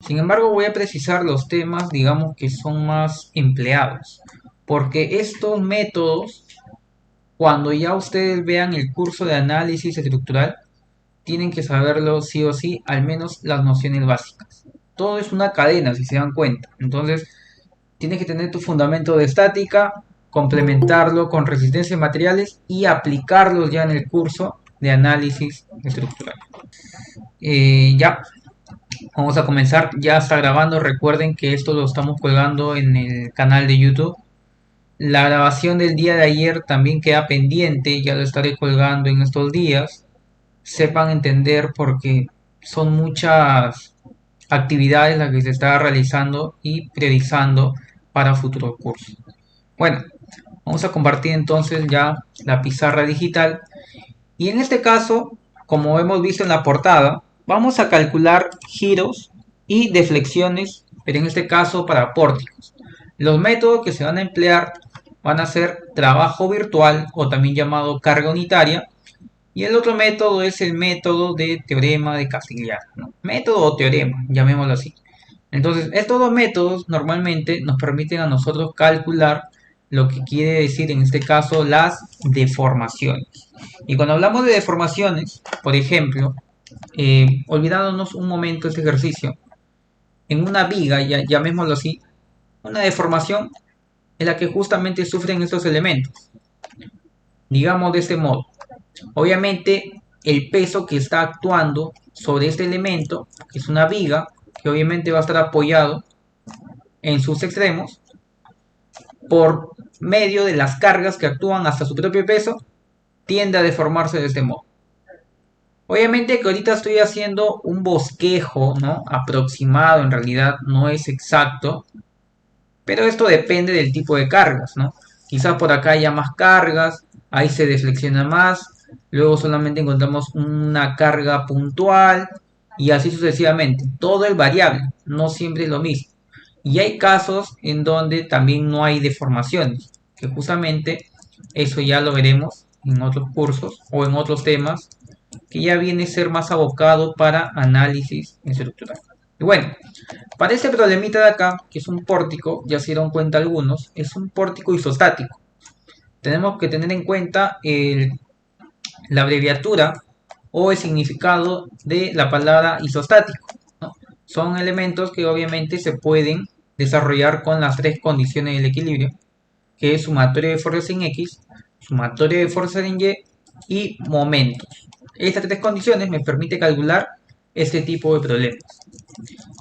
Sin embargo, voy a precisar los temas, digamos, que son más empleados, porque estos métodos, cuando ya ustedes vean el curso de análisis estructural, tienen que saberlo sí o sí, al menos las nociones básicas. Todo es una cadena, si se dan cuenta. Entonces, tienes que tener tu fundamento de estática, complementarlo con resistencia de materiales y aplicarlos ya en el curso de análisis estructural. Ya, vamos a comenzar. Ya está grabando. Recuerden que esto lo estamos colgando en el canal de YouTube. La grabación del día de ayer también queda pendiente. Ya lo estaré colgando en estos días. Sepan entender porque son muchas actividades las que se está realizando y priorizando para futuros cursos. Bueno, vamos a compartir entonces ya la pizarra digital y en este caso, como hemos visto en la portada, vamos a calcular giros y deflexiones, pero en este caso para pórticos. Los métodos que se van a emplear van a ser trabajo virtual o también llamado carga unitaria, y el otro método es el método de teorema de Castigliano, ¿no? Método o teorema, llamémoslo así. Entonces, estos dos métodos normalmente nos permiten a nosotros calcular lo que quiere decir en este caso las deformaciones. Y cuando hablamos de deformaciones, por ejemplo, olvidándonos un momento este ejercicio, en una viga, ya, llamémoslo así, una deformación es la que justamente sufren estos elementos. Digamos de este modo. Obviamente, el peso que está actuando sobre este elemento, que es una viga, que obviamente va a estar apoyado en sus extremos, por medio de las cargas que actúan hasta su propio peso, tiende a deformarse de este modo. Obviamente que ahorita estoy haciendo un bosquejo, ¿no? Aproximado, en realidad no es exacto, pero esto depende del tipo de cargas, ¿no? Quizás por acá haya más cargas, ahí se deflexiona más, luego solamente encontramos una carga puntual y así sucesivamente. Todo es variable, no siempre es lo mismo. Y hay casos en donde también no hay deformaciones, que justamente eso ya lo veremos en otros cursos o en otros temas, que ya viene a ser más abocado para análisis estructural. Y bueno, para este problemita de acá, que es un pórtico, ya se dieron cuenta algunos, es un pórtico isostático. Tenemos que tener en cuenta la abreviatura o el significado de la palabra isostático, ¿no? Son elementos que obviamente se pueden desarrollar con las tres condiciones del equilibrio, que es sumatoria de fuerzas en X, sumatoria de fuerzas en Y y momentos. Estas tres condiciones me permiten calcular este tipo de problemas.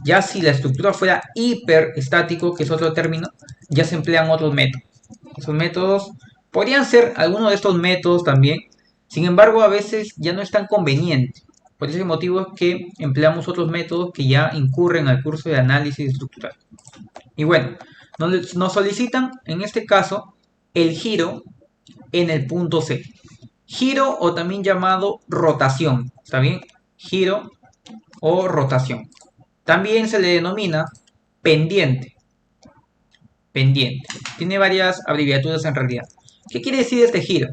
Ya si la estructura fuera hiperestático, que es otro término, ya se emplean otros métodos. Esos métodos podrían ser algunos de estos métodos también, sin embargo a veces ya no es tan conveniente. Por ese motivo es que empleamos otros métodos que ya incurren al curso de análisis estructural. Y bueno, nos solicitan en este caso el giro en el punto C. Giro o también llamado rotación, ¿está bien? Giro o rotación. También se le denomina pendiente. Pendiente. Tiene varias abreviaturas en realidad. ¿Qué quiere decir este giro?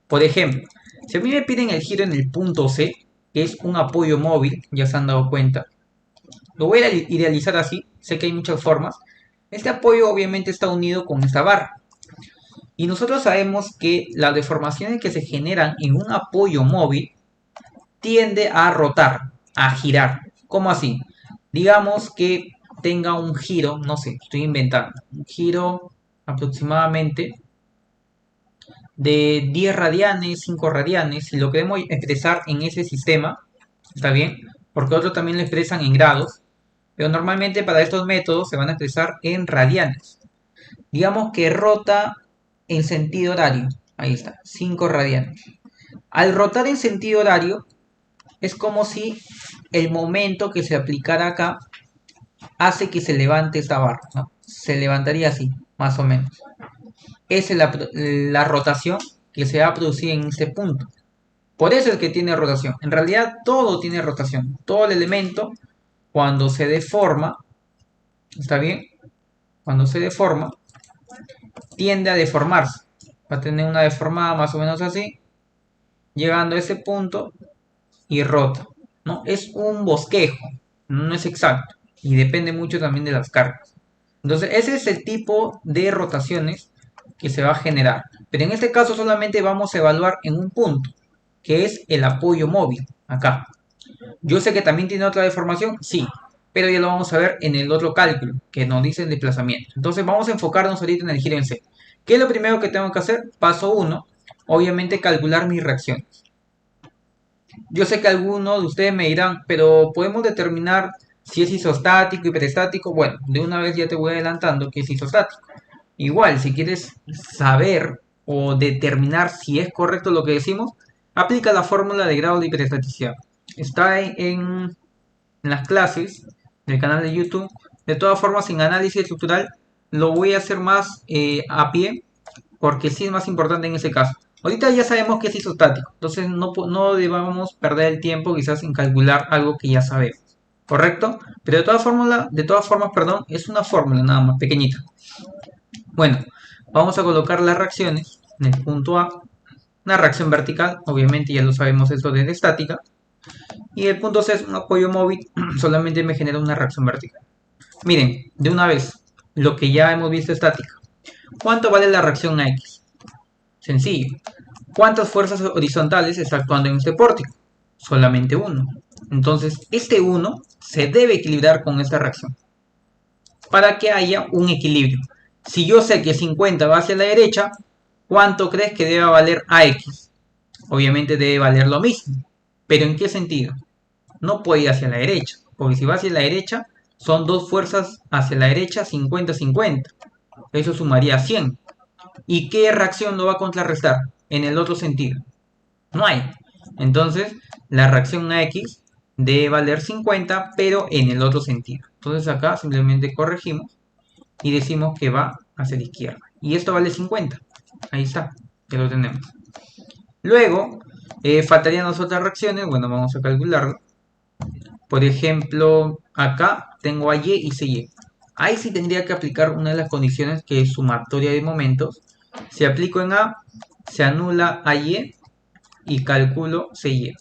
Por ejemplo, si a mí me piden el giro en el punto C, que es un apoyo móvil, ya se han dado cuenta, lo voy a idealizar así, sé que hay muchas formas. Este apoyo obviamente está unido con esta barra. Y nosotros sabemos que las deformaciones que se generan en un apoyo móvil tiende a rotar, a girar. ¿Cómo así? Digamos que tenga un giro, no sé, estoy inventando, un giro aproximadamente de 10 radianes, 5 radianes, si lo queremos expresar en ese sistema, está bien, porque otros también lo expresan en grados, pero normalmente para estos métodos se van a expresar en radianes. Digamos que rota en sentido horario, ahí está, 5 radianes. Al rotar en sentido horario, es como si el momento que se aplicara acá hace que se levante esta barra, ¿no? Se levantaría así, más o menos. Esa es la rotación que se va a producir en este punto. Por eso es que tiene rotación. En realidad todo tiene rotación. Todo el elemento, cuando se deforma, ¿está bien? Cuando se deforma, tiende a deformarse. Va a tener una deformada más o menos así, llegando a ese punto y rota, ¿no? Es un bosquejo, no es exacto. y depende mucho también de las cargas. Entonces, ese es el tipo de rotaciones que se va a generar. Pero en este caso solamente vamos a evaluar en un punto, que es el apoyo móvil, acá. Yo sé que también tiene otra deformación, sí, pero ya lo vamos a ver en el otro cálculo, que nos dice el desplazamiento. Entonces vamos a enfocarnos ahorita en el giro en C. ¿Qué es lo primero que tengo que hacer? Paso 1, obviamente calcular mis reacciones. Yo sé que algunos de ustedes me dirán, pero podemos determinar si es isostático y perestático. Bueno, de una vez ya te voy adelantando que es isostático. Igual, si quieres saber o determinar si es correcto lo que decimos, aplica la fórmula de grado de hiperestaticidad. Está en las clases del canal de YouTube. De todas formas, en análisis estructural lo voy a hacer más a pie, porque sí es más importante en ese caso. Ahorita ya sabemos que es isostático, entonces no debamos perder el tiempo quizás en calcular algo que ya sabemos, ¿correcto? Pero de todas formas, perdón, es una fórmula nada más, pequeñita. Bueno, vamos a colocar las reacciones en el punto A. Una reacción vertical, obviamente ya lo sabemos esto de estática. Y el punto C es un apoyo móvil, solamente me genera una reacción vertical. Miren, de una vez, lo que ya hemos visto estática. ¿Cuánto vale la reacción a X? Sencillo. ¿Cuántas fuerzas horizontales está actuando en este pórtico? Solamente uno. Entonces, este uno se debe equilibrar con esta reacción para que haya un equilibrio. Si yo sé que 50 va hacia la derecha, ¿cuánto crees que debe valer AX? Obviamente debe valer lo mismo. ¿Pero en qué sentido? No puede ir hacia la derecha, porque si va hacia la derecha, son dos fuerzas hacia la derecha 50-50. Eso sumaría 100. ¿Y qué reacción lo va a contrarrestar? En el otro sentido. No hay. Entonces, la reacción AX debe valer 50, pero en el otro sentido. Entonces acá simplemente corregimos y decimos que va hacia la izquierda. Y esto vale 50. Ahí está, ya lo tenemos. Luego, faltarían las otras reacciones. Bueno, vamos a calcularlo. Por ejemplo, acá tengo a Y y CY. Ahí sí tendría que aplicar una de las condiciones que es sumatoria de momentos. Si aplico en A, se anula a y calculo CY.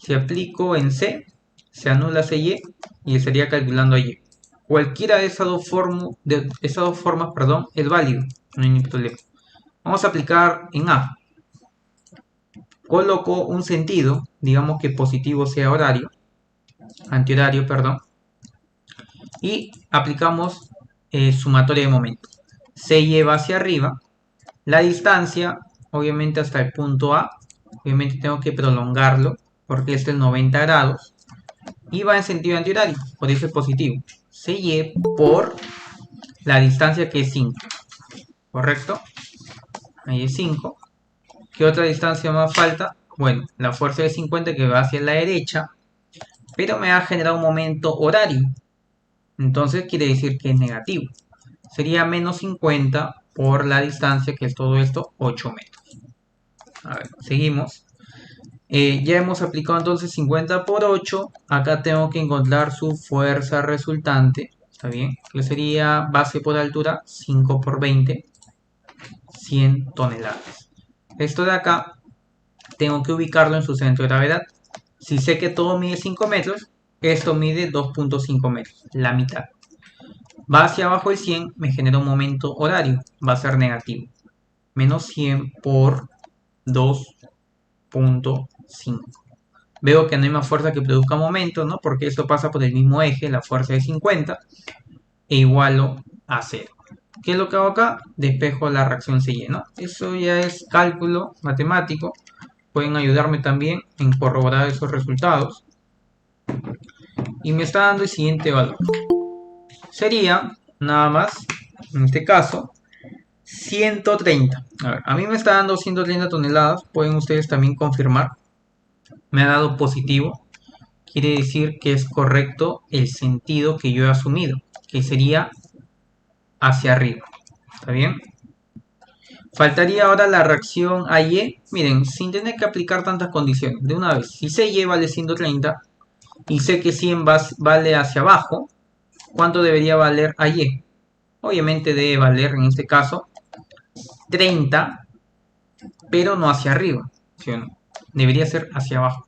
Si aplico en C, se anula CY y estaría calculando a Y. Cualquiera de esas dos formas, perdón, es válido. No hay ningún problema. Vamos a aplicar en A. Coloco un sentido, digamos que positivo sea horario, antihorario, perdón, y aplicamos sumatoria de momentos. Se lleva hacia arriba, la distancia, obviamente hasta el punto A, obviamente tengo que prolongarlo, porque este es 90 grados, y va en sentido antihorario, por eso es positivo. Se lleva por la distancia que es 5, ¿correcto? Ahí es 5. ¿Qué otra distancia más falta? Bueno, la fuerza de 50 que va hacia la derecha, pero me ha generado un momento horario. Entonces quiere decir que es negativo. Sería menos 50 por la distancia, que es todo esto, 8 metros. A ver, seguimos. Ya hemos aplicado entonces 50 por 8. Acá tengo que encontrar su fuerza resultante. ¿Está bien? Que sería base por altura 5 por 20. 100 toneladas. Esto de acá tengo que ubicarlo en su centro de gravedad. Si sé que todo mide 5 metros, esto mide 2.5 metros, la mitad. Va hacia abajo el 100, me genera un momento horario, va a ser negativo. Menos 100 por 2.5. Veo que no hay más fuerza que produzca momento, ¿no? Porque esto pasa por el mismo eje, la fuerza de 50, e igualo a 0. ¿Qué es lo que hago acá? Despejo la reacción CY, ¿no? Eso ya es cálculo matemático. Pueden ayudarme también en corroborar esos resultados. Y me está dando el siguiente valor. Sería, nada más, en este caso, 130. A ver, a mí me está dando 130 toneladas. Pueden ustedes también confirmar. Me ha dado positivo. Quiere decir que es correcto el sentido que yo he asumido, que sería hacia arriba. ¿Está bien? Faltaría ahora la reacción AY. Miren, sin tener que aplicar tantas condiciones. De una vez, si CY vale 130 y sé que 100 vale hacia abajo, ¿cuánto debería valer AY? Obviamente debe valer, en este caso, 30, pero no hacia arriba, ¿sí o no? Debería ser hacia abajo.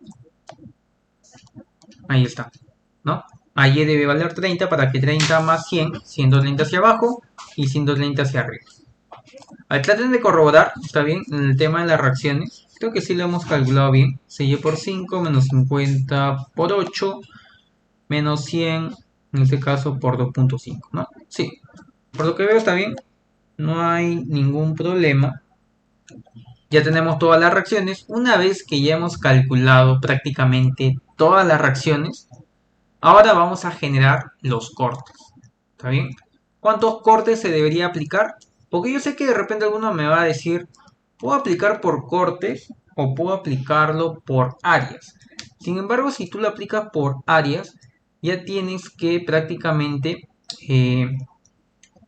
Ahí está, ¿no? a y debe valer 30 para que 30 más 100, 130 hacia abajo y 130 hacia arriba. Traten de corroborar, está bien, en el tema de las reacciones. Creo que sí lo hemos calculado bien. 6y por 5 menos 50 por 8 menos 100, en este caso por 2.5, ¿no? Sí, por lo que veo está bien. No hay ningún problema. Ya tenemos todas las reacciones. Una vez que ya hemos calculado prácticamente todas las reacciones, ahora vamos a generar los cortes. ¿Está bien? ¿Cuántos cortes se debería aplicar? Porque yo sé que de repente alguno me va a decir, puedo aplicar por cortes o puedo aplicarlo por áreas. Sin embargo, si tú lo aplicas por áreas, ya tienes que prácticamente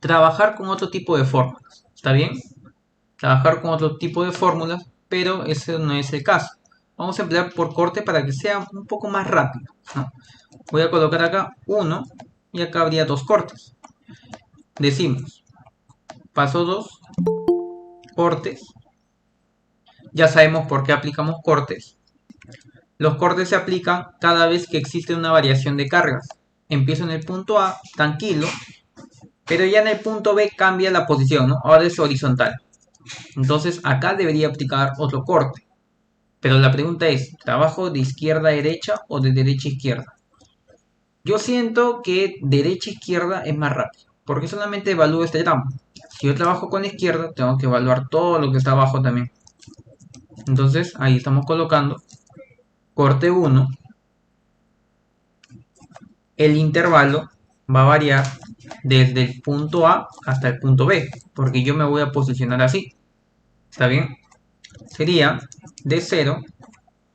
trabajar con otro tipo de fórmulas. ¿Está bien? Trabajar con otro tipo de fórmulas, pero ese no es el caso. Vamos a emplear por corte para que sea un poco más rápido, ¿no? Voy a colocar acá 1 y acá habría 2 cortes. Decimos, paso 2, cortes. Ya sabemos por qué aplicamos cortes. Los cortes se aplican cada vez que existe una variación de cargas. Empiezo en el punto A, tranquilo, pero ya en el punto B cambia la posición, ¿no? Ahora es horizontal. Entonces acá debería aplicar otro corte. Pero la pregunta es, ¿trabajo de izquierda a derecha o de derecha a izquierda? Yo siento que derecha a izquierda es más rápido, porque solamente evalúo este tramo. Si yo trabajo con la izquierda, tengo que evaluar todo lo que está abajo también. Entonces ahí estamos colocando corte 1. El intervalo va a variar desde el punto A hasta el punto B, porque yo me voy a posicionar así. ¿Está bien? Sería de 0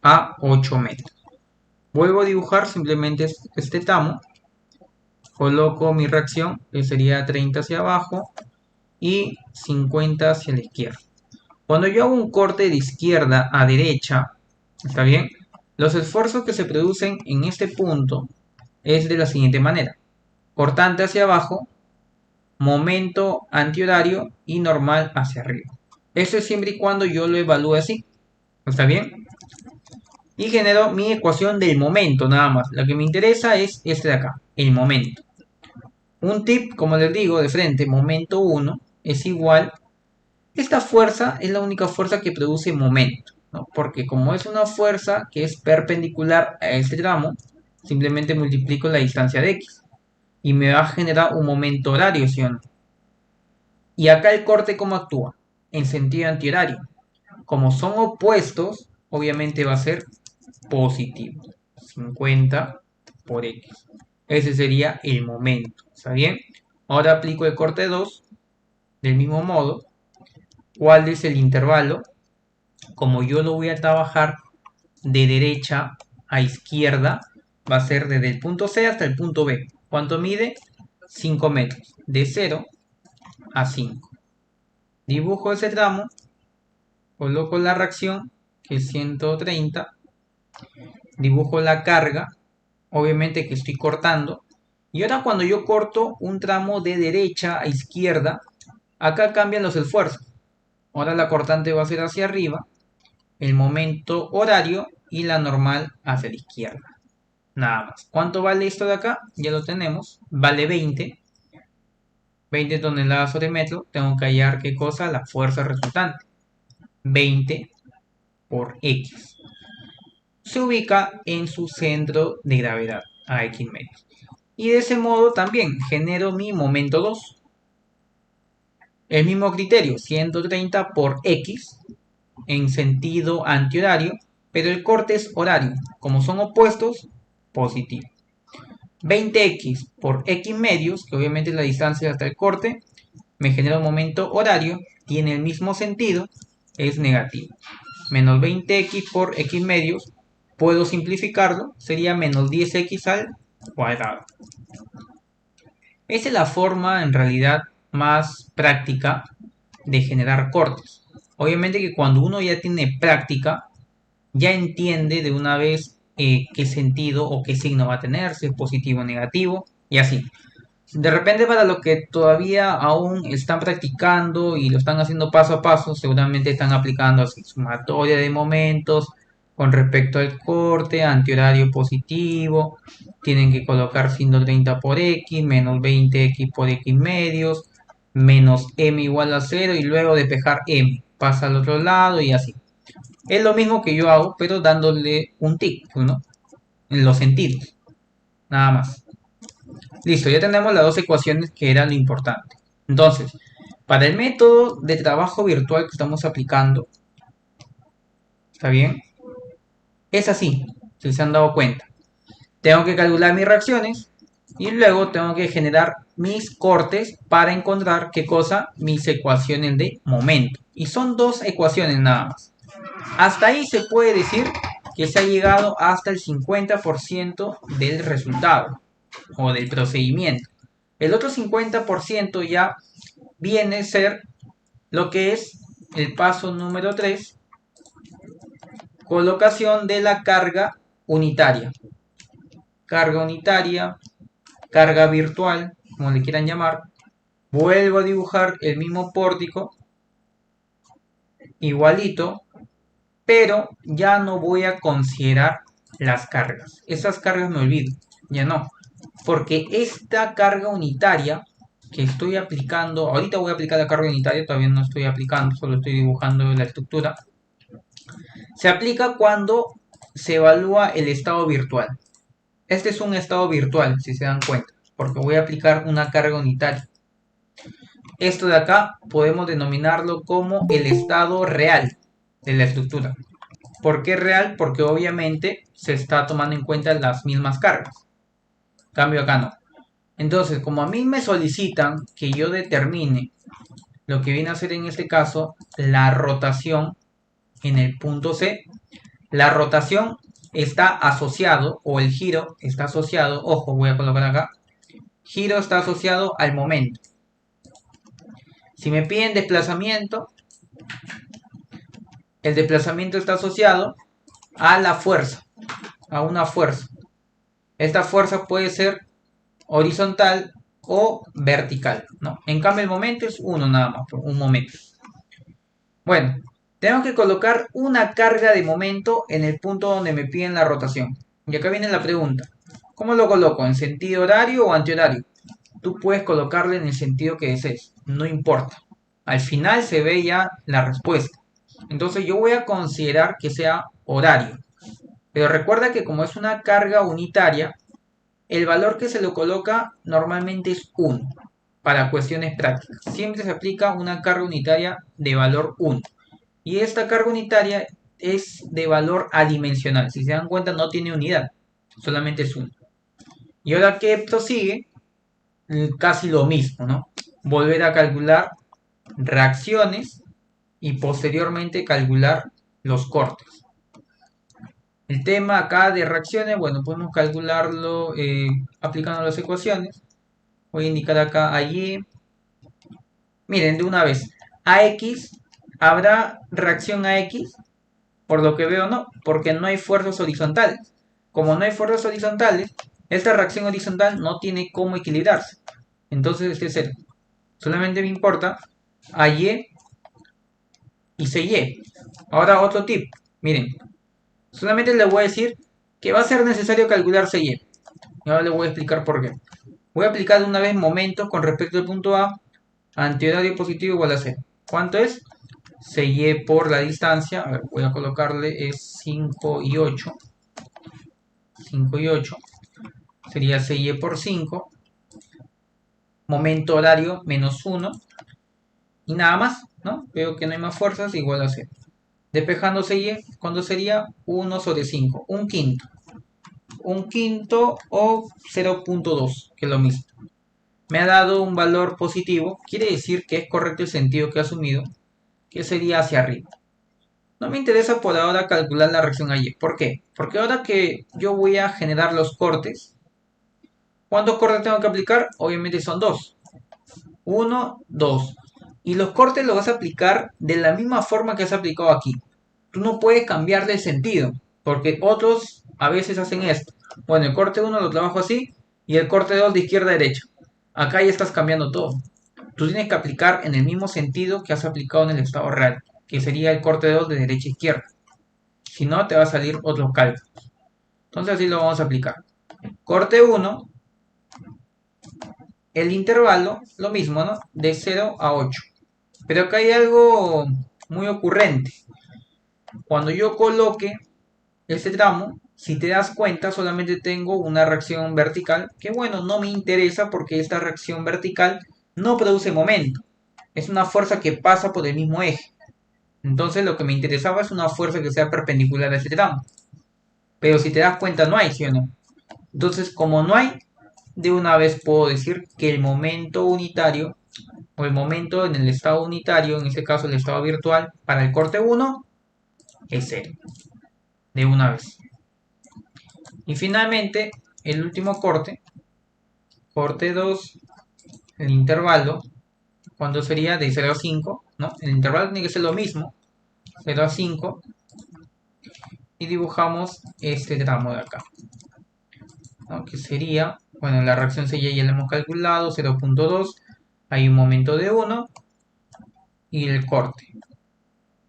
a 8 metros. Vuelvo a dibujar simplemente este tramo. Coloco mi reacción, que sería 30 hacia abajo y 50 hacia la izquierda. Cuando yo hago un corte de izquierda a derecha, ¿está bien? Los esfuerzos que se producen en este punto es de la siguiente manera. Cortante hacia abajo, momento antihorario y normal hacia arriba. Eso es siempre y cuando yo lo evalúe así. ¿Está bien? Y genero mi ecuación del momento nada más. La que me interesa es este de acá, el momento. Un tip, como les digo, de frente, momento 1 es igual. Esta fuerza es la única fuerza que produce momento, ¿no? Porque como es una fuerza que es perpendicular a este tramo, simplemente multiplico la distancia de x. Y me va a generar un momento horario, ¿sí o no? Y acá el corte, ¿cómo actúa? En sentido antihorario. Como son opuestos, obviamente va a ser positivo. 50 por x. Ese sería el momento. ¿Está bien? Ahora aplico el corte 2 del mismo modo. ¿Cuál es el intervalo? Como yo lo voy a trabajar de derecha a izquierda, va a ser desde el punto C hasta el punto B. ¿Cuánto mide? 5 metros. De 0 a 5. Dibujo ese tramo. Coloco la reacción, que es 130. Dibujo la carga. Obviamente que estoy cortando. Y ahora cuando yo corto un tramo de derecha a izquierda, acá cambian los esfuerzos. Ahora la cortante va a ser hacia arriba, el momento horario y la normal hacia la izquierda. Nada más. ¿Cuánto vale esto de acá? Ya lo tenemos. Vale 20. 20 toneladas sobre metro. Tengo que hallar qué cosa, la fuerza resultante. 20 por X. Se ubica en su centro de gravedad, a X medios. Y de ese modo también genero mi momento 2. El mismo criterio, 130 por X en sentido antihorario, pero el corte es horario. Como son opuestos, positivo. 20x por x medios, que obviamente es la distancia hasta el corte, me genera un momento horario, tiene el mismo sentido, es negativo. Menos 20x por x medios, puedo simplificarlo, sería menos 10x al cuadrado. Esa es la forma en realidad más práctica de generar cortes. Obviamente que cuando uno ya tiene práctica, ya entiende de una vez qué sentido o qué signo va a tener, si es positivo o negativo, y así. De repente para los que todavía aún están practicando y lo están haciendo paso a paso, seguramente están aplicando así sumatoria de momentos, Con respecto al corte, antihorario positivo, tienen que colocar 130 por X, menos 20X por X medios, menos M igual a 0 y luego despejar M. Pasa al otro lado y así. Es lo mismo que yo hago, pero dándole un tic, ¿no? En los sentidos, nada más. Listo, ya tenemos las dos ecuaciones que era lo importante. Entonces, para el método de trabajo virtual que estamos aplicando, ¿está bien? Es así, si se han dado cuenta. Tengo que calcular mis reacciones y luego tengo que generar mis cortes para encontrar qué cosa, mis ecuaciones de momento. Y son dos ecuaciones nada más. Hasta ahí se puede decir que se ha llegado hasta el 50% del resultado o del procedimiento. El otro 50% ya viene a ser lo que es el paso número 3, colocación de la carga unitaria. Carga unitaria, carga virtual, como le quieran llamar. Vuelvo a dibujar el mismo pórtico, igualito, pero ya no voy a considerar las cargas. Esas cargas me olvido, ya no. Porque esta carga unitaria que estoy aplicando, ahorita voy a aplicar la carga unitaria, todavía no estoy aplicando, solo estoy dibujando la estructura. Se aplica cuando se evalúa el estado virtual. Este es un estado virtual, si se dan cuenta, porque voy a aplicar una carga unitaria. Esto de acá podemos denominarlo como el estado real de la estructura. ¿Por qué real? Porque obviamente se está tomando en cuenta las mismas cargas. Cambio acá no. Entonces, como a mí me solicitan que yo determine lo que viene a ser en este caso la rotación en el punto C, la rotación está asociado, o el giro está asociado, ojo, voy a colocar acá, giro está asociado al momento. Si me piden desplazamiento, el desplazamiento está asociado a la fuerza, a una fuerza. Esta fuerza puede ser horizontal o vertical, ¿no? En cambio el momento es uno nada más, un momento. Bueno, tengo que colocar una carga de momento en el punto donde me piden la rotación. Y acá viene la pregunta. ¿Cómo lo coloco? ¿En sentido horario o antihorario? Tú puedes colocarle en el sentido que desees, no importa. Al final se ve ya la respuesta. Entonces yo voy a considerar que sea horario. Pero recuerda que como es una carga unitaria, el valor que se le coloca normalmente es 1 para cuestiones prácticas. Siempre se aplica una carga unitaria de valor 1. Y esta carga unitaria es de valor adimensional. Si se dan cuenta no tiene unidad, solamente es 1. Y ahora que prosigue, casi lo mismo, ¿no? Volver a calcular reacciones y posteriormente calcular los cortes. El tema acá de reacciones, bueno, podemos calcularlo aplicando las ecuaciones. Voy a indicar acá a Y. Miren, de una vez, AX, ¿habrá reacción a X? Por lo que veo no, porque no hay fuerzas horizontales. Como no hay fuerzas horizontales, esta reacción horizontal no tiene cómo equilibrarse. Entonces este es cero. Solamente me importa AY y CY. Ahora otro tip. Miren, solamente les voy a decir que va a ser necesario calcular CY. Y ahora les voy a explicar por qué. Voy a aplicar de una vez momentos con respecto al punto A, antihorario positivo igual a 0. ¿Cuánto es? CY por la distancia. A ver, voy a colocarle es 5 y 8. 5 y 8. Sería CY por 5. Momento horario menos 1. Y nada más, ¿no? Veo que no hay más fuerzas, igual a 0. Despejando CY, ¿cuánto sería? 1 sobre 5. Un quinto. Un quinto o 0.2, que es lo mismo. Me ha dado un valor positivo, quiere decir que es correcto el sentido que ha asumido, que sería hacia arriba. No me interesa por ahora calcular la reacción Y. ¿Por qué? Porque ahora que yo voy a generar los cortes, ¿cuántos cortes tengo que aplicar? Obviamente son 2. 1, 2. Y los cortes los vas a aplicar de la misma forma que has aplicado aquí. Tú no puedes cambiarle el sentido, porque otros a veces hacen esto. Bueno, el corte 1 lo trabajo así y el corte 2 de izquierda a derecha. Acá ya estás cambiando todo. Tú tienes que aplicar en el mismo sentido que has aplicado en el estado real, que sería el corte 2 de derecha a izquierda. Si no, te va a salir otro cálculo. Entonces así lo vamos a aplicar. Corte 1, el intervalo, lo mismo, ¿no? De 0 a 8. Pero acá hay algo muy ocurrente. Cuando yo coloque este tramo, si te das cuenta, solamente tengo una reacción vertical, que bueno, no me interesa porque esta reacción vertical no produce momento. Es una fuerza que pasa por el mismo eje. Entonces lo que me interesaba es una fuerza que sea perpendicular a este tramo. Pero si te das cuenta no hay, ¿sí o no? Entonces como no hay, de una vez puedo decir que el momento unitario o el momento en el estado unitario, en este caso el estado virtual, para el corte 1 es 0. De una vez. Y finalmente, el último corte, corte 2, el intervalo, cuando sería de 0 a 5, ¿no? El intervalo tiene que ser lo mismo, 0 a 5, y dibujamos este tramo de acá, ¿no? Que sería, bueno, la reacción CY ya la hemos calculado, 0.2, hay un momento de 1, y el corte,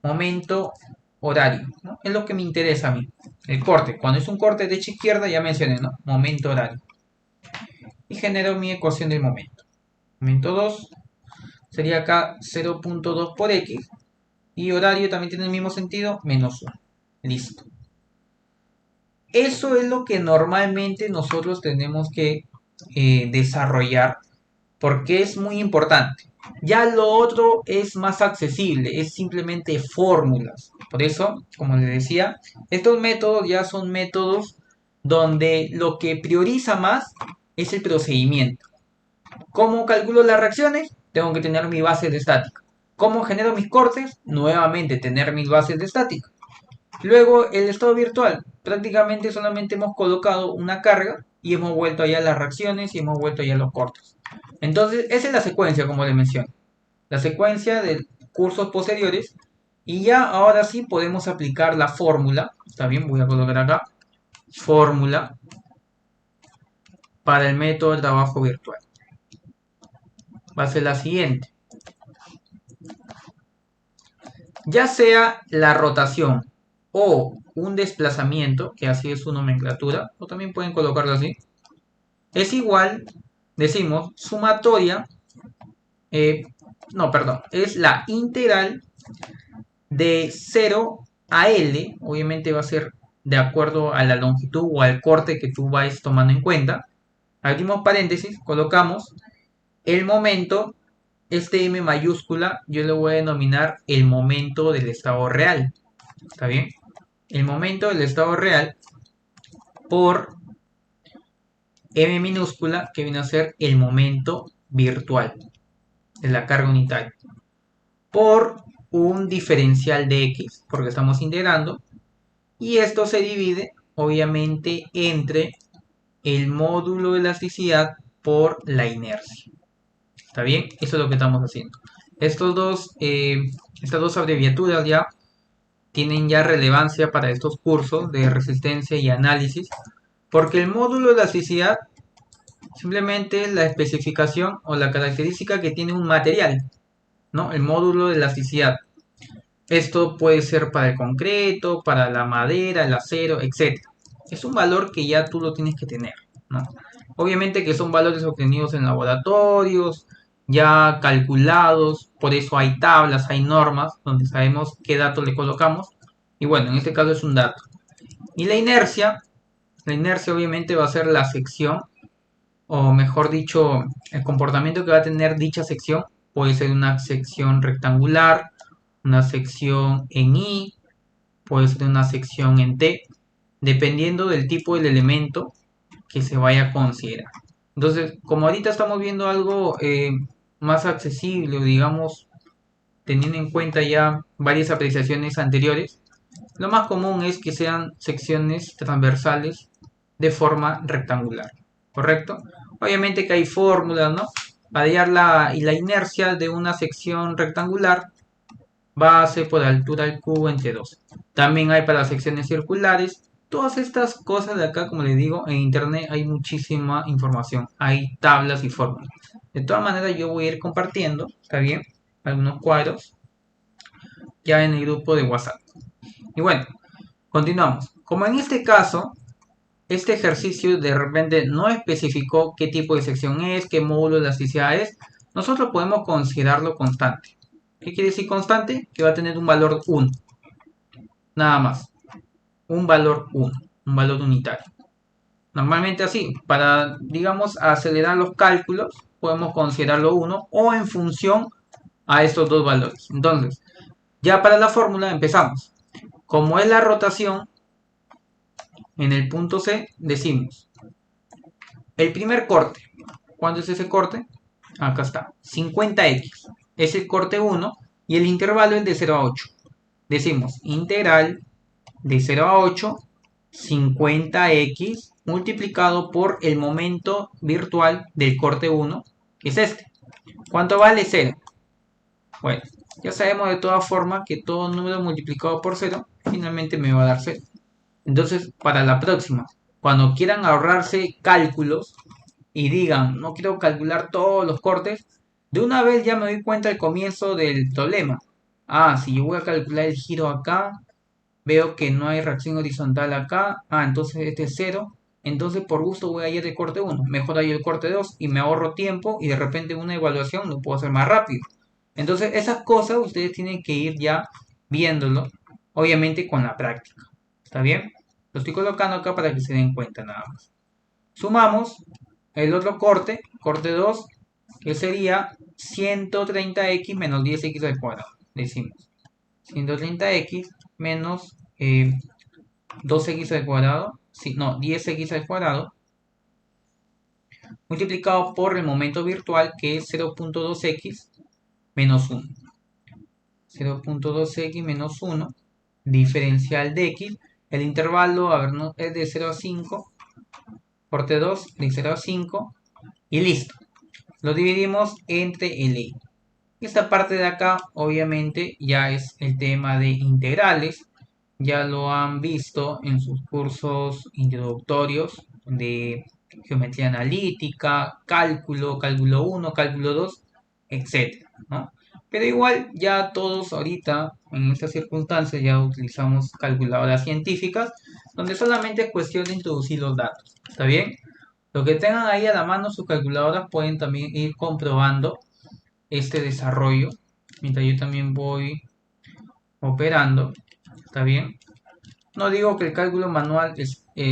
momento horario, ¿no? Es lo que me interesa a mí, el corte. Cuando es un corte derecha-izquierda, ya mencioné, ¿no? Momento horario. Y genero mi ecuación del momento. Momento 2 sería acá 0.2 por x. Y horario también tiene el mismo sentido, menos 1. Listo. Eso es lo que normalmente nosotros tenemos que desarrollar porque es muy importante. Ya lo otro es más accesible, es simplemente fórmulas. Por eso, como les decía, estos métodos ya son métodos donde lo que prioriza más es el procedimiento. ¿Cómo calculo las reacciones? Tengo que tener mi base de estática. ¿Cómo genero mis cortes? Nuevamente tener mis bases de estática. Luego el estado virtual. Prácticamente solamente hemos colocado una carga y hemos vuelto allá las reacciones y hemos vuelto allá los cortes. Entonces esa es la secuencia, como les mencioné. La secuencia de cursos posteriores. Y ya ahora sí podemos aplicar la fórmula. Está bien, voy a colocar acá. Fórmula para el método de trabajo virtual. Va a ser la siguiente. Ya sea la rotación o un desplazamiento, que así es su nomenclatura, o también pueden colocarlo así, es igual, decimos, sumatoria, no, perdón, es la integral de 0 a L, obviamente va a ser de acuerdo a la longitud o al corte que tú vayas tomando en cuenta. Abrimos paréntesis, colocamos el momento, este M mayúscula, yo le voy a denominar el momento del estado real. ¿Está bien? El momento del estado real por M minúscula, que viene a ser el momento virtual de la carga unitaria, por un diferencial de X, porque estamos integrando, y esto se divide obviamente entre el módulo de elasticidad por la inercia. ¿Está bien? Eso es lo que estamos haciendo. Estas dos abreviaturas ya tienen ya relevancia para estos cursos de resistencia y análisis, porque el módulo de elasticidad simplemente es la especificación o la característica que tiene un material, ¿no? El módulo de elasticidad. Esto puede ser para el concreto, para la madera, el acero, etc. Es un valor que ya tú lo tienes que tener, ¿no? Obviamente que son valores obtenidos en laboratorios, ya calculados, por eso hay tablas, hay normas donde sabemos qué datos le colocamos. Y bueno, en este caso es un dato. Y la inercia obviamente va a ser la sección, o mejor dicho, el comportamiento que va a tener dicha sección. Puede ser una sección rectangular, una sección en I, puede ser una sección en T, dependiendo del tipo del elemento que se vaya a considerar. Entonces, como ahorita estamos viendo algo más accesible, digamos, teniendo en cuenta ya varias apreciaciones anteriores, lo más común es que sean secciones transversales de forma rectangular, ¿correcto? Obviamente que hay fórmulas, ¿no? Para hallar la inercia de una sección rectangular, base por altura al cubo entre 2. También hay para secciones circulares. Todas estas cosas de acá, como les digo, en internet hay muchísima información. Hay tablas y fórmulas. De todas maneras, yo voy a ir compartiendo, ¿está bien? Algunos cuadros ya en el grupo de WhatsApp. Y bueno, Continuamos. Como en este caso, este ejercicio de repente no especificó qué tipo de sección es, qué módulo de elasticidad es, nosotros podemos considerarlo constante. ¿Qué quiere decir constante? Que va a tener un valor 1, nada más. Un valor 1, un valor unitario. Normalmente así, para, digamos, acelerar los cálculos, podemos considerarlo 1 o en función a estos dos valores. Entonces, ya para la fórmula empezamos. Como es la rotación, en el punto C decimos el primer corte. ¿Cuánto es ese corte? Acá está, 50x. Es el corte 1 y el intervalo es de 0 a 8. Decimos integral de 0 a 8, 50x multiplicado por el momento virtual del corte 1, que es este. ¿Cuánto vale? 0. Bueno, ya sabemos de todas formas que todo número multiplicado por 0 finalmente me va a dar 0. Entonces, para la próxima, cuando quieran ahorrarse cálculos y digan, no quiero calcular todos los cortes, de una vez ya me doy cuenta al comienzo del problema. Ah, si yo voy a calcular el giro acá, veo que no hay reacción horizontal acá. Ah, entonces este es 0. Entonces por gusto voy a ir de corte 1. Mejor ahí el corte 2 y me ahorro tiempo y de repente una evaluación lo puedo hacer más rápido. Entonces esas cosas ustedes tienen que ir ya viéndolo, obviamente con la práctica. ¿Está bien? Lo estoy colocando acá para que se den cuenta nada más. Sumamos el otro corte, corte 2, que sería 130x menos 10x al cuadrado. Decimos 130x menos 2x al cuadrado, sí, no, 10x al cuadrado, multiplicado por el momento virtual, que es 0.2x menos 1. 0.2x menos 1, diferencial de x. El intervalo, a ver, no, es de 0 a 5, corte 2, de 0 a 5, y listo. Lo dividimos entre el y. Esta parte de acá, obviamente, ya es el tema de integrales. Ya lo han visto en sus cursos introductorios de geometría analítica, cálculo 1, cálculo 2, etc., ¿no? Pero igual ya todos ahorita en estas circunstancias ya utilizamos calculadoras científicas donde solamente es cuestión de introducir los datos. ¿Está bien? Lo que tengan ahí a la mano sus calculadoras pueden también ir comprobando este desarrollo mientras yo también voy operando. ¿Está bien? No digo que el cálculo manual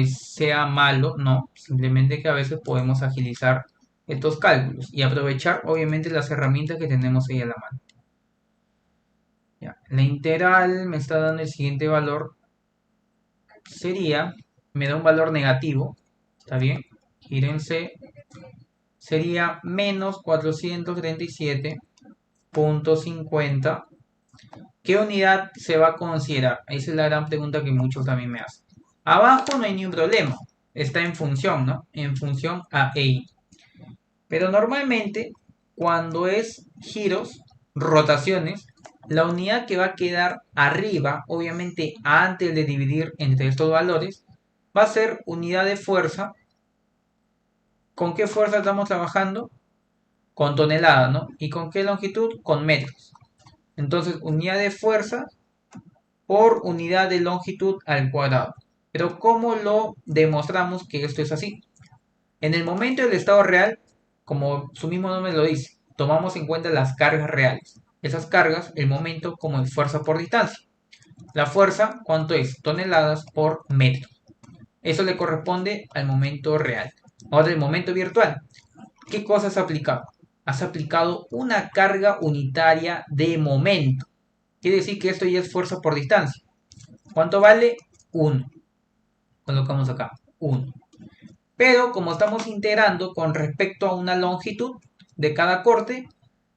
sea malo, no, simplemente que a veces podemos agilizar estos cálculos y aprovechar obviamente las herramientas que tenemos ahí a la mano. Ya, la integral me está dando el siguiente valor, sería, me da un valor negativo, ¿está bien? Gírense, sería menos 437.50. ¿Qué unidad se va a considerar? Esa es la gran pregunta que muchos también me hacen. Abajo no hay ningún problema. Está en función, ¿no? En función a E. Pero normalmente, cuando es giros, rotaciones, la unidad que va a quedar arriba, obviamente antes de dividir entre estos valores, va a ser unidad de fuerza. ¿Con qué fuerza estamos trabajando? Con toneladas, ¿no? ¿Y con qué longitud? Con metros. Entonces, unidad de fuerza por unidad de longitud al cuadrado. Pero ¿cómo lo demostramos que esto es así? En el momento del estado real, como su mismo nombre lo dice, tomamos en cuenta las cargas reales. Esas cargas, el momento como es fuerza por distancia. La fuerza, ¿cuánto es? Toneladas por metro. Eso le corresponde al momento real. Ahora el momento virtual. ¿Qué cosas has aplicado? Has aplicado una carga unitaria de momento. Quiere decir que esto ya es fuerza por distancia. ¿Cuánto vale? 1. Colocamos acá, 1. Pero como estamos integrando con respecto a una longitud de cada corte,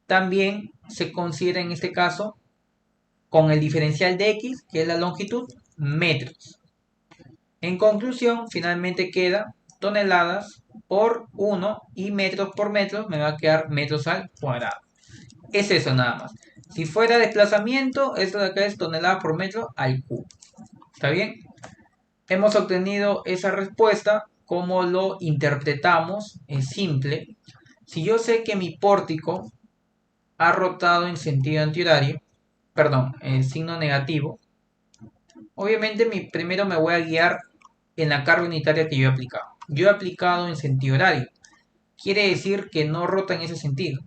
también se considera en este caso con el diferencial de x, que es la longitud, metros. En conclusión, finalmente queda toneladas por 1 y metros por metro, me va a quedar metros al cuadrado. Es eso nada más. Si fuera desplazamiento, esto de acá es tonelada por metro al cubo. ¿Está bien? Hemos obtenido esa respuesta. ¿Cómo lo interpretamos? Es simple. Si yo sé que mi pórtico ha rotado en sentido antihorario, perdón, en signo negativo, Obviamente primero me voy a guiar en la carga unitaria que yo he aplicado. Yo he aplicado en sentido horario. Quiere decir que no rota en ese sentido.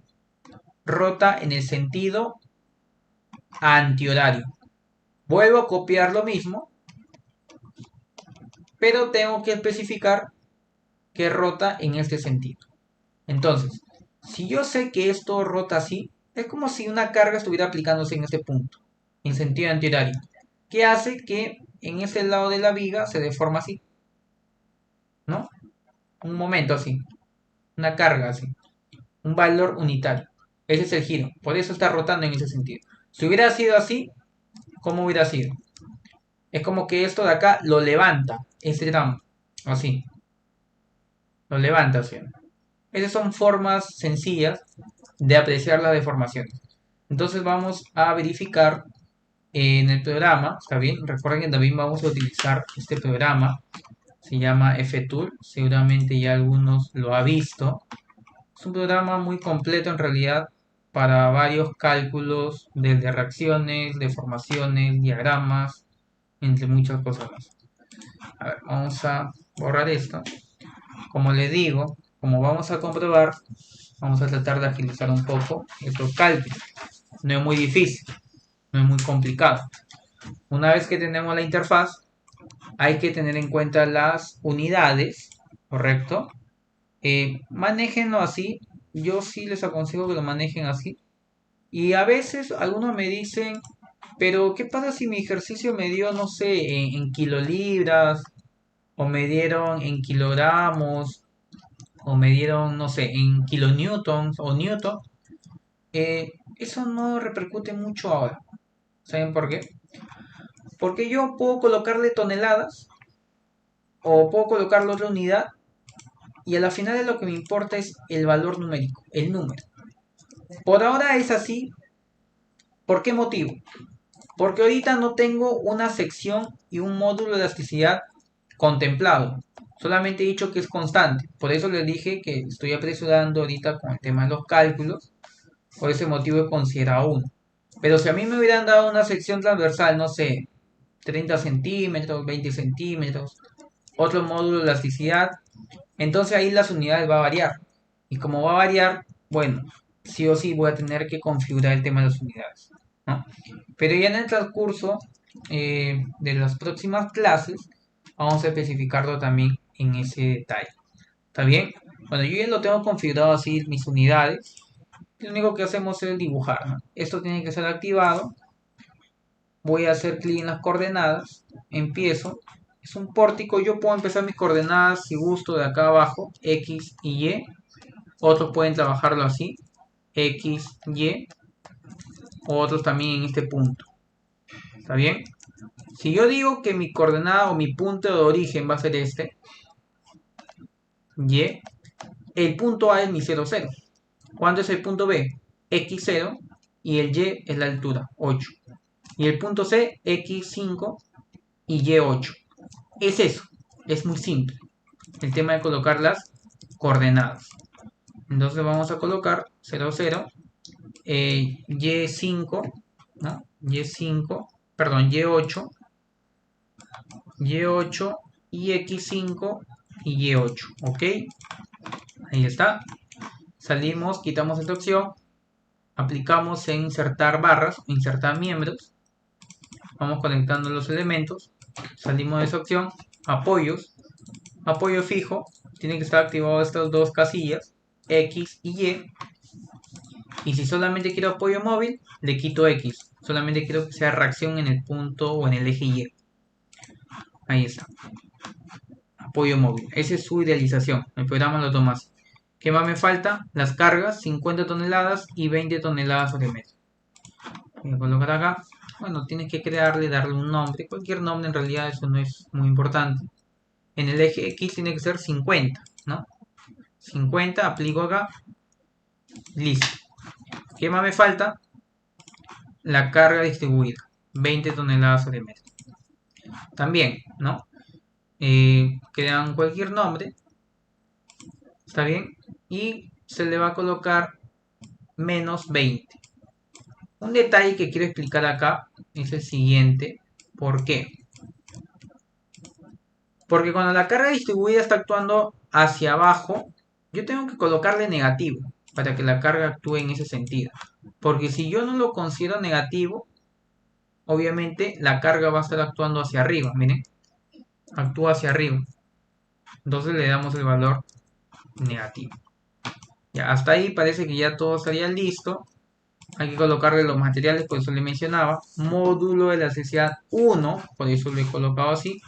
Rota en el sentido antihorario. Vuelvo a copiar lo mismo, pero tengo que especificar que rota en este sentido. Entonces, si yo sé que esto rota así, es como si una carga estuviera aplicándose en este punto, en sentido antihorario, que hace que en ese lado de la viga se deforma así, ¿no? Un momento así, una carga así, un valor unitario. Ese es el giro, por eso está rotando en ese sentido. Si hubiera sido así, ¿cómo hubiera sido? Es como que esto de acá lo levanta, este tramo, así, lo levanta así. Esas son formas sencillas de apreciar las deformaciones. Entonces vamos a verificar en el programa, ¿está bien? Recuerden que también vamos a utilizar este programa, se llama FTool, seguramente ya algunos lo ha visto. Es un programa muy completo en realidad para varios cálculos de reacciones, deformaciones, diagramas, entre muchas cosas más. A ver, vamos a borrar esto. Como les digo, como vamos a comprobar, vamos a tratar de agilizar un poco estos cálculos. No es muy difícil, no es muy complicado. Una vez que tenemos la interfaz, hay que tener en cuenta las unidades, ¿correcto? Manéjenlo así. Yo sí les aconsejo que lo manejen así. Y a veces algunos me dicen, pero ¿qué pasa si mi ejercicio me dio, no sé, en kilolibras, o me dieron en kilogramos, o me dieron, no sé, en kilonewtons o newton? Eso no repercute mucho ahora. ¿Saben por qué? Porque yo puedo colocarle toneladas o puedo colocarle otra unidad y a la final lo que me importa es el valor numérico, el número. Por ahora es así. ¿Por qué motivo? Porque ahorita no tengo una sección y un módulo de elasticidad contemplado. Solamente he dicho que es constante. Por eso les dije que estoy apresurando ahorita con el tema de los cálculos. Por ese motivo he considerado uno. Pero si a mí me hubieran dado una sección transversal, no sé, 30 centímetros, 20 centímetros, otro módulo de elasticidad, entonces ahí las unidades va a variar. Y como va a variar, bueno, sí o sí voy a tener que configurar el tema de las unidades, ¿no? Pero ya en el transcurso de las próximas clases, vamos a especificarlo también en ese detalle. ¿Está bien? Bueno, yo ya lo tengo configurado así, mis unidades. Lo único que hacemos es dibujar, ¿no? Esto tiene que ser activado. Voy a hacer clic en las coordenadas. Empiezo. Es un pórtico. Yo puedo empezar mis coordenadas si gusto de acá abajo. X y Y. Otros pueden trabajarlo así. X, Y. Otros también en este punto. ¿Está bien? Si yo digo que mi coordenada o mi punto de origen va a ser este. Y. El punto A es mi 0, 0. ¿Cuánto es el punto B? X0. Y el Y es la altura, 8. Y el punto C, X5 y Y8. Es eso, es muy simple. El tema de colocar las coordenadas. Entonces vamos a colocar 0, 0, Y5, ¿no? Y5, perdón, Y8, Y8 y X5 y Y8, ¿ok? Ahí está. Salimos, quitamos esta opción, aplicamos en insertar barras, insertar miembros, vamos conectando los elementos, salimos de esa opción, apoyos, apoyo fijo, tiene que estar activado estas dos casillas, X y Y si solamente quiero apoyo móvil, le quito X, solamente quiero que sea reacción en el punto o en el eje Y. Ahí está, apoyo móvil, esa es su idealización, el programa lo toma así. ¿Qué más me falta? Las cargas, 50 toneladas y 20 toneladas sobre metro. Voy a colocar acá. Bueno, tienes que crearle, darle un nombre. Cualquier nombre en realidad, eso no es muy importante. En el eje X tiene que ser 50, ¿no? 50, aplico acá. Listo. ¿Qué más me falta? La carga distribuida. 20 toneladas sobre metro. También, ¿no? Crean cualquier nombre. ¿Está bien? Y se le va a colocar menos 20. Un detalle que quiero explicar acá es el siguiente. ¿Por qué? Porque cuando la carga distribuida está actuando hacia abajo, yo tengo que colocarle negativo para que la carga actúe en ese sentido. Porque si yo no lo considero negativo, obviamente la carga va a estar actuando hacia arriba. Miren, actúa hacia arriba. Entonces le damos el valor negativo. Ya, hasta ahí parece que ya todo estaría listo. Hay que colocarle los materiales, por eso le mencionaba. Módulo de la elasticidad 1, por eso lo he colocado así.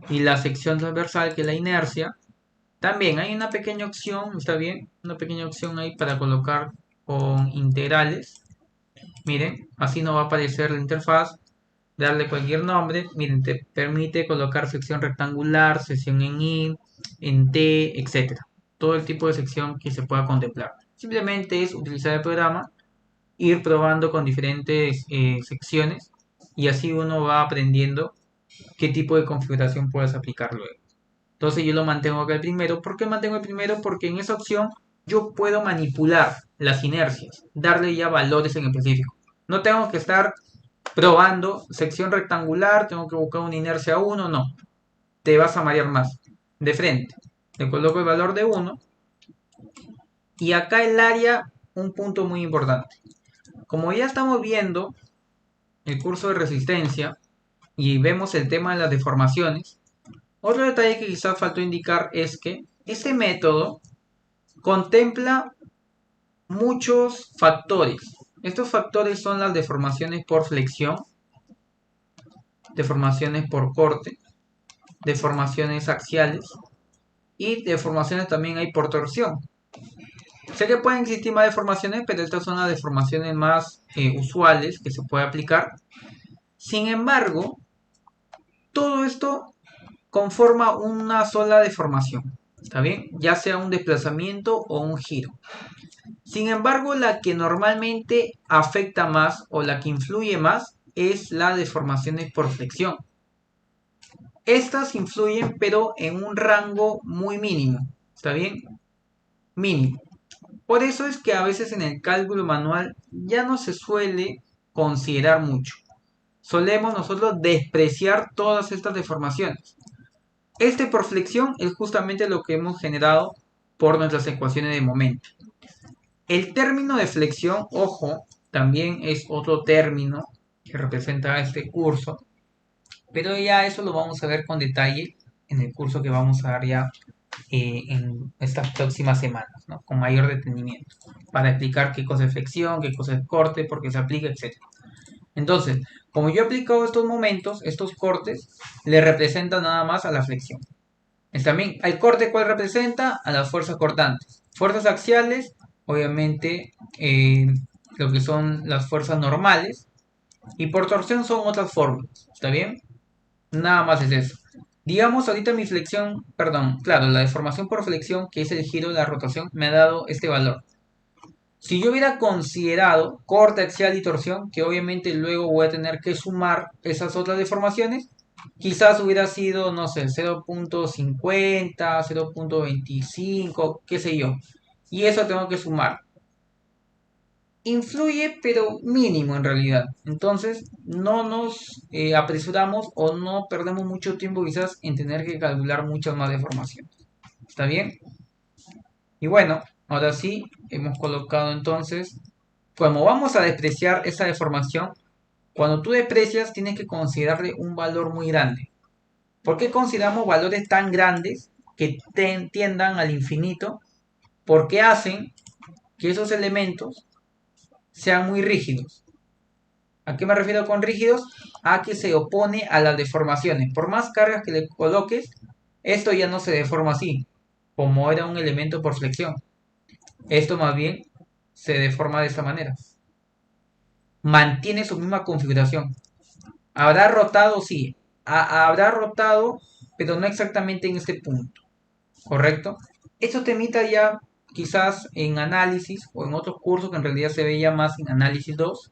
Y la sección transversal, que es la inercia. También hay una pequeña opción, está bien, una pequeña opción ahí para colocar con integrales. Miren, así no va a aparecer la interfaz. Darle cualquier nombre. Miren, te permite colocar sección rectangular, sección en I, en T, etcétera. Todo el tipo de sección que se pueda contemplar. Simplemente es utilizar el programa, ir probando con diferentes secciones y así uno va aprendiendo qué tipo de configuración puedes aplicar luego. Entonces yo lo mantengo acá el primero. ¿Por qué mantengo el primero? Porque en esa opción yo puedo manipular las inercias, darle ya valores en específico. No tengo que estar probando sección rectangular, tengo que buscar una inercia 1, no. Te vas a marear más. De frente, le coloco el valor de 1 y acá el área, un punto muy importante. Como ya estamos viendo el curso de resistencia y vemos el tema de las deformaciones, otro detalle que quizás faltó indicar es que este método contempla muchos factores. Estos factores son las deformaciones por flexión, deformaciones por corte, deformaciones axiales y deformaciones también hay por torsión. Sé que pueden existir más deformaciones, pero estas son las deformaciones más usuales que se puede aplicar. Sin embargo, todo esto conforma una sola deformación, ¿está bien? Ya sea un desplazamiento o un giro. Sin embargo, la que normalmente afecta más o la que influye más es la deformaciones por flexión. Estas influyen pero en un rango muy mínimo, ¿está bien? Mínimo. Por eso es que a veces en el cálculo manual ya no se suele considerar mucho. Solemos nosotros despreciar todas estas deformaciones. Este por flexión es justamente lo que hemos generado por nuestras ecuaciones de momento. El término de flexión, ojo, también es otro término que representa este curso, pero ya eso lo vamos a ver con detalle en el curso que vamos a dar ya en estas próximas semanas, ¿no? Con mayor detenimiento, para explicar qué cosa es flexión, qué cosa es corte, por qué se aplica, etc. Entonces, como yo he aplicado estos momentos, estos cortes, le representan nada más a la flexión. También, ¿el corte cuál representa? A las fuerzas cortantes. Fuerzas axiales, obviamente, lo que son las fuerzas normales. Y por torsión son otras fórmulas. ¿Está bien? Nada más es eso. Digamos, ahorita mi flexión, perdón, claro, la deformación por flexión, que es el giro de la rotación, me ha dado este valor. Si yo hubiera considerado corte axial y torsión, que obviamente luego voy a tener que sumar esas otras deformaciones, quizás hubiera sido, no sé, 0.50, 0.25, qué sé yo. Y eso tengo que sumar. Influye, pero mínimo en realidad. Entonces, no nos apresuramos o no perdemos mucho tiempo quizás en tener que calcular muchas más deformaciones. ¿Está bien? Y bueno, ahora sí, hemos colocado entonces, como vamos a despreciar esa deformación, cuando tú desprecias tienes que considerarle un valor muy grande. ¿Por qué consideramos valores tan grandes que tiendan al infinito? Porque hacen que esos elementos sean muy rígidos. ¿A qué me refiero con rígidos? A que se opone a las deformaciones. Por más cargas que le coloques, esto ya no se deforma así, como era un elemento por flexión. Esto más bien se deforma de esta manera. Mantiene su misma configuración. ¿Habrá rotado? Sí. Habrá rotado, pero no exactamente en este punto. ¿Correcto? Esto te emita ya quizás en análisis o en otros cursos que en realidad se veía más en análisis 2,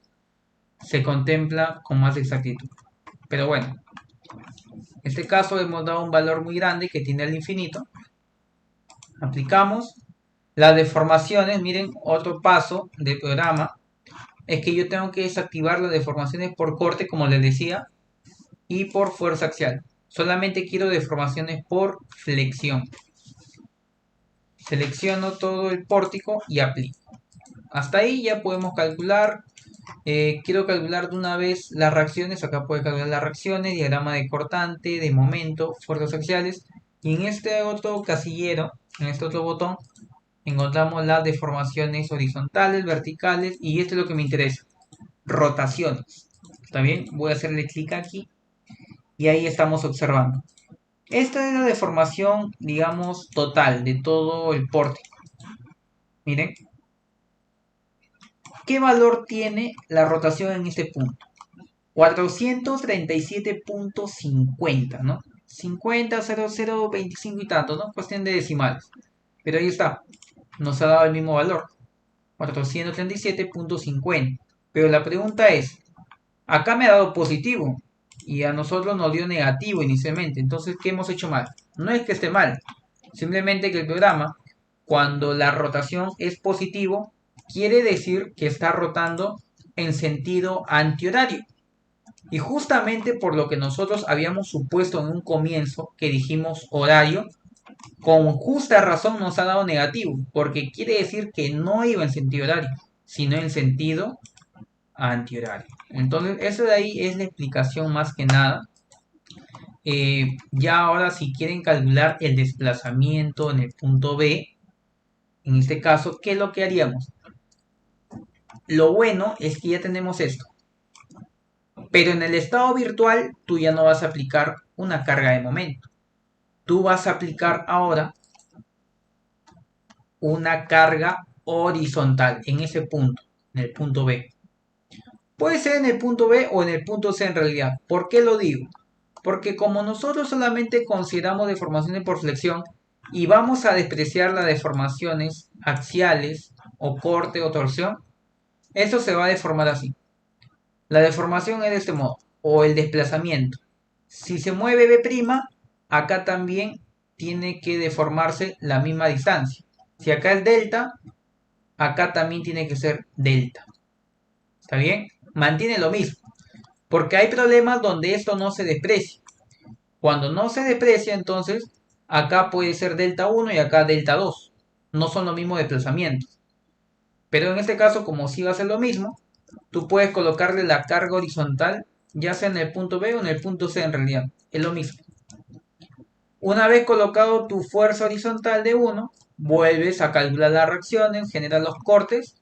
se contempla con más exactitud. Pero bueno, en este caso hemos dado un valor muy grande que tiene al infinito. Aplicamos las deformaciones. Miren, otro paso del programa es que yo tengo que desactivar las deformaciones por corte, como les decía, y por fuerza axial. Solamente quiero deformaciones por flexión. Selecciono todo el pórtico y aplico. Hasta ahí ya podemos calcular. Quiero calcular de una vez las reacciones. Acá puede calcular las reacciones, diagrama de cortante, de momento, fuerzas axiales. Y en este otro casillero, en este otro botón, encontramos las deformaciones horizontales, verticales. Y esto es lo que me interesa. Rotaciones. ¿Está bien? Voy a hacerle clic aquí. Y ahí estamos observando. Esta es la deformación, digamos, total de todo el pórtico. Miren. ¿Qué valor tiene la rotación en este punto? 437.50, ¿no? 50, 00, 25 y tanto, ¿no? Cuestión de decimales. Pero ahí está. Nos ha dado el mismo valor. 437.50. Pero la pregunta es, acá me ha dado positivo y a nosotros nos dio negativo inicialmente. Entonces, ¿qué hemos hecho mal? No es que esté mal. Simplemente que el programa, cuando la rotación es positivo, quiere decir que está rotando en sentido antihorario. Y justamente por lo que nosotros habíamos supuesto en un comienzo, que dijimos horario, con justa razón nos ha dado negativo, porque quiere decir que no iba en sentido horario, sino en sentido antihorario. Entonces, eso de ahí es la explicación más que nada. Ya ahora si quieren calcular el desplazamiento en el punto B, en este caso, ¿qué es lo que haríamos? Lo bueno es que ya tenemos esto. Pero en el estado virtual tú ya no vas a aplicar una carga de momento. Tú vas a aplicar ahora una carga horizontal en ese punto, en el punto B. Puede ser en el punto B o en el punto C en realidad. ¿Por qué lo digo? Porque como nosotros solamente consideramos deformaciones por flexión y vamos a despreciar las deformaciones axiales o corte o torsión, eso se va a deformar así. La deformación es de este modo, o el desplazamiento. Si se mueve B', acá también tiene que deformarse la misma distancia. Si acá es delta, acá también tiene que ser delta. ¿Está bien? Mantiene lo mismo. Porque hay problemas donde esto no se desprecia. Cuando no se desprecia, entonces, acá puede ser delta 1 y acá delta 2. No son los mismos desplazamientos. Pero en este caso, como sí va a ser lo mismo, tú puedes colocarle la carga horizontal, ya sea en el punto B o en el punto C en realidad. Es lo mismo. Una vez colocado tu fuerza horizontal de 1, vuelves a calcular las reacciones, generas los cortes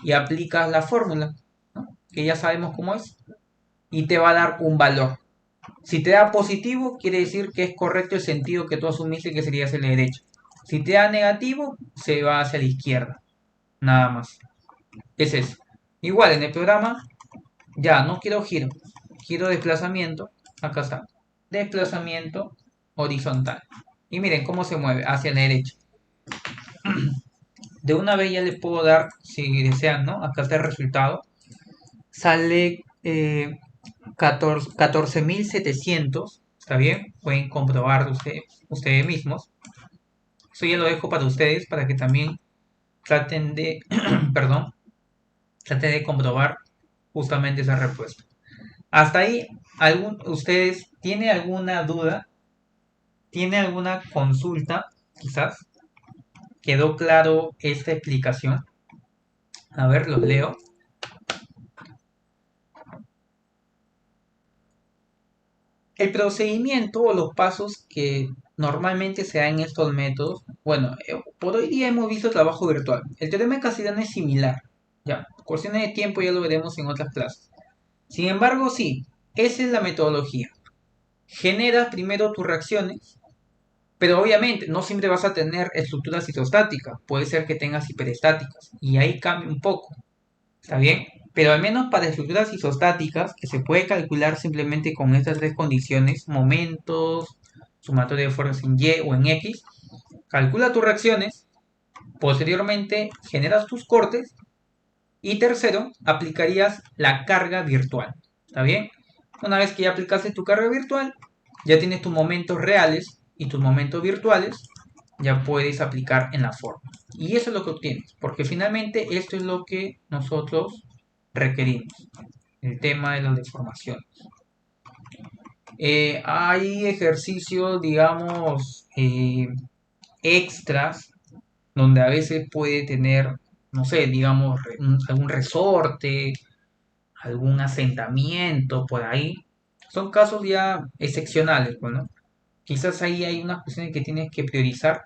y aplicas la fórmula, ¿no? Que ya sabemos cómo es, y te va a dar un valor. Si te da positivo, quiere decir que es correcto el sentido que tú asumiste que sería hacia la derecha. Si te da negativo, se va hacia la izquierda. Nada más. Es eso. Igual en el programa, ya no quiero giro. Quiero desplazamiento. Acá está. Desplazamiento horizontal. Y miren cómo se mueve hacia la derecha. De una vez ya les puedo dar, si desean, ¿no? Acá está el resultado. Sale 14.700. ¿Está bien? Pueden comprobar ustedes mismos. Eso ya lo dejo para ustedes, para que también traten de, perdón, traten de comprobar justamente esa respuesta. Hasta ahí, ¿ustedes tienen alguna duda? ¿Tiene alguna consulta? Quizás. ¿Quedó claro esta explicación? A ver, los leo. El procedimiento o los pasos que normalmente se dan en estos métodos, bueno, por hoy día hemos visto trabajo virtual. El teorema de Castellano es similar, ya, cuestiones de tiempo ya lo veremos en otras clases. Sin embargo, sí, esa es la metodología. Generas primero tus reacciones, pero obviamente no siempre vas a tener estructuras isostáticas, puede ser que tengas hiperestáticas, y ahí cambia un poco, ¿está bien? Pero al menos para estructuras isostáticas, que se puede calcular simplemente con estas tres condiciones, momentos, sumatoria de fuerzas en Y o en X, calcula tus reacciones, posteriormente generas tus cortes, y tercero, aplicarías la carga virtual, ¿está bien? Una vez que ya aplicaste tu carga virtual, ya tienes tus momentos reales y tus momentos virtuales, ya puedes aplicar en la forma. Y eso es lo que obtienes, porque finalmente esto es lo que nosotros requerimos, el tema de las deformaciones. Hay ejercicios, digamos, extras, donde a veces puede tener, no sé, digamos, algún resorte, algún asentamiento por ahí. Son casos ya excepcionales, pues, ¿no? Quizás ahí hay unas cuestiones que tienes que priorizar,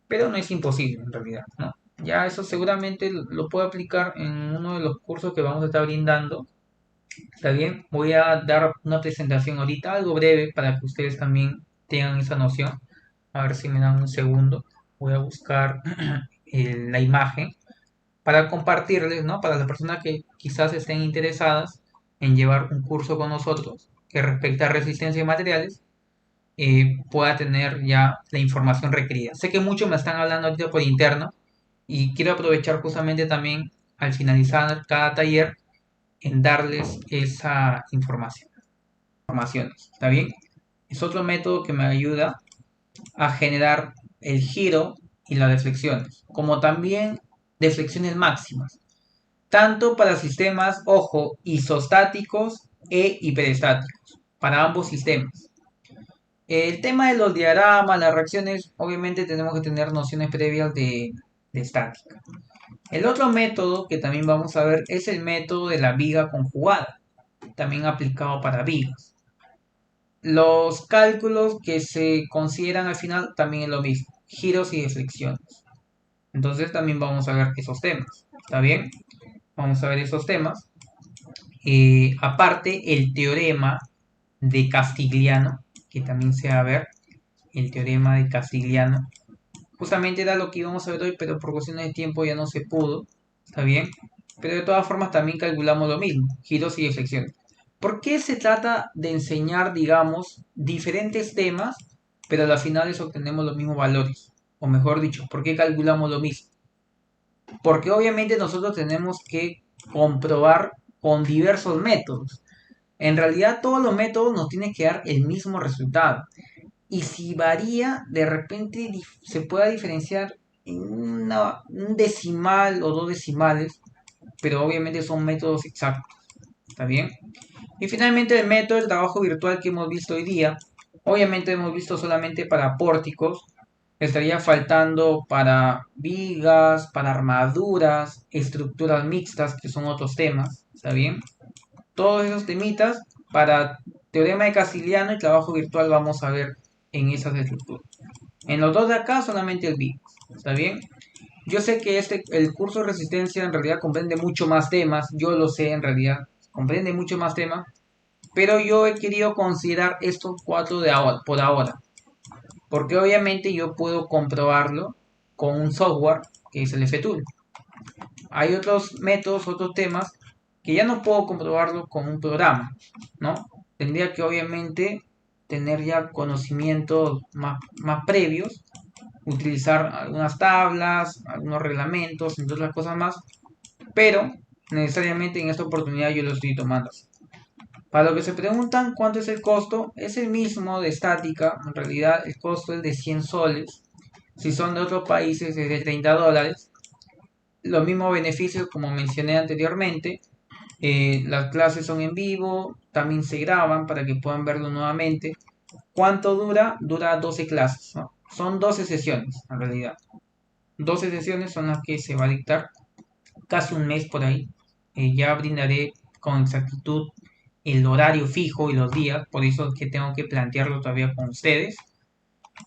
pero no es imposible en realidad, ¿no? Ya eso seguramente lo puedo aplicar en uno de los cursos que vamos a estar brindando. ¿Está bien? Voy a dar una presentación ahorita, algo breve, para que ustedes también tengan esa noción. A ver si me dan un segundo. Voy a buscar la imagen para compartirles, ¿no? Para las personas que quizás estén interesadas en llevar un curso con nosotros que respecta a resistencia de materiales, pueda tener ya la información requerida. Sé que muchos me están hablando ahorita por interno y quiero aprovechar justamente también al finalizar cada taller en darles esa información. ¿Está bien? Es otro método que me ayuda a generar el giro y las deflexiones, como también deflexiones máximas, tanto para sistemas, ojo, isostáticos e hiperestáticos, para ambos sistemas. El tema de los diagramas, las reacciones, obviamente tenemos que tener nociones previas de estática. El otro método que también vamos a ver es el método de la viga conjugada, también aplicado para vigas. Los cálculos que se consideran al final también es lo mismo, giros y deflexiones. Entonces también vamos a ver esos temas, ¿está bien? Vamos a ver esos temas. Aparte, el teorema de Castigliano, que también se va a ver, el teorema de Castigliano. Justamente era lo que íbamos a ver hoy, pero por cuestiones de tiempo ya no se pudo, ¿está bien? Pero de todas formas también calculamos lo mismo, giros y deflexiones. ¿Por qué se trata de enseñar, digamos, diferentes temas, pero a las finales obtenemos los mismos valores? O mejor dicho, ¿por qué calculamos lo mismo? Porque obviamente nosotros tenemos que comprobar con diversos métodos. En realidad todos los métodos nos tienen que dar el mismo resultado. Y si varía, de repente se pueda diferenciar en un decimal o dos decimales, pero obviamente son métodos exactos. ¿Está bien? Y finalmente el método del trabajo virtual que hemos visto hoy día, obviamente hemos visto solamente para pórticos, estaría faltando para vigas, para armaduras, estructuras mixtas, que son otros temas, ¿está bien? Todos esos temitas para teorema de Castigliano y trabajo virtual vamos a ver en esas estructuras. En los dos de acá solamente el vigas, ¿está bien? Yo sé que el curso de resistencia en realidad comprende mucho más temas, yo lo sé en realidad, comprende mucho más temas, pero yo he querido considerar estos cuatro de ahora, por ahora, porque obviamente yo puedo comprobarlo con un software que es el FTool. Hay otros métodos, otros temas que ya no puedo comprobarlo con un programa, ¿no? Tendría que obviamente tener ya conocimientos más previos, utilizar algunas tablas, algunos reglamentos, entre otras cosas más, pero necesariamente en esta oportunidad yo lo estoy tomando así. Para lo que se preguntan cuánto es el costo, es el mismo de estática. En realidad el costo es de 100 soles. Si son de otros países es de 30 dólares. Los mismos beneficios como mencioné anteriormente. Las clases son en vivo, también se graban para que puedan verlo nuevamente. ¿Cuánto dura? Dura 12 clases, ¿no? Son 12 sesiones en realidad. 12 sesiones son las que se va a dictar, casi un mes por ahí. Ya brindaré con exactitud el horario fijo y los días, por eso es que tengo que plantearlo todavía con ustedes.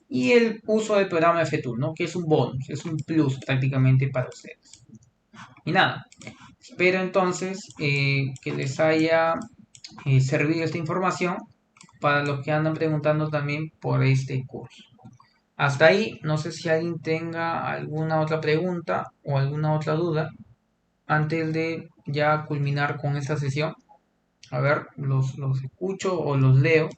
Y el uso del programa FTool, ¿no? Que es un bonus, es un plus prácticamente para ustedes. Y nada, espero entonces que les haya servido esta información para los que andan preguntando también por este curso. Hasta ahí, no sé si alguien tenga alguna otra pregunta o alguna otra duda antes de ya culminar con esta sesión. A ver, los escucho o los leo.